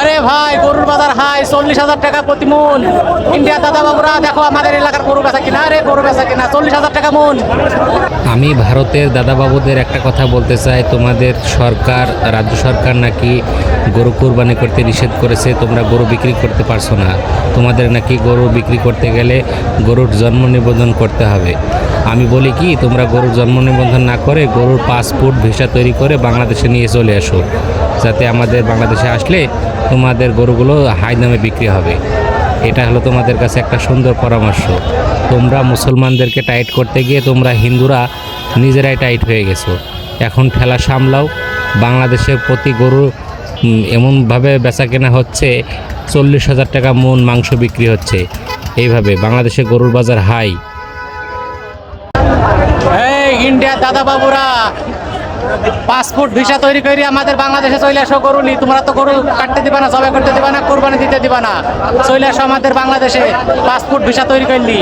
আরে ভাই গরুর বাজার হাই 40,000 টাকা প্রতি মন। ইন্ডিয়া দাদা বাবুরা দেখো আমাদের এলাকার গরু বেচা কিনা, রে গরু বেচা কিনা 40,000 টাকা মন। আমি ভারতের দাদাবাবুদের একটা কথা বলতে চাই, তোমাদের সরকার, রাজ্য সরকার নাকি গরু কুরবানি করতে নিষেধ করেছে, তোমরা গরু বিক্রি করতে পারছো না। তোমাদের নাকি গরু বিক্রি করতে গেলে গরুর জন্ম নিবন্ধন করতে হবে। আমি বলি কি, তোমরা গরুর জন্ম নিবন্ধন না করে গরুর পাসপোর্ট ভিসা তৈরি করে বাংলাদেশে নিয়ে চলে আসো, যাতে আমাদের বাংলাদেশে আসলে তোমাদের গরুগুলো হাই দামে বিক্রি হবে। এটা হলো তোমাদের কাছে একটা সুন্দর পরামর্শ। তোমরা মুসলমানদেরকে টাইট করতে গিয়ে তোমরা হিন্দুরা নিজেরাই টাইট হয়ে গেছো। এখন ঠেলা সামলাও। বাংলাদেশে প্রতি গরু এমনভাবে বেচা কেনা হচ্ছে, 40,000 টাকা মন মাংস বিক্রি হচ্ছে। এইভাবে বাংলাদেশে গরুর বাজার হাই। এই ইন্ডিয়ার দাদা বাবুরা পাসপোর্ট ভিসা তৈরি করে আমাদের বাংলাদেশে চলে আসো। গরু নি, তোমরা তো গরু কাটতে দিবা না, জবাই করতে দিবা না, কোরবানি দিতে দিবা না। চলে আসো আমাদের বাংলাদেশে, পাসপোর্ট ভিসা তৈরি করলি।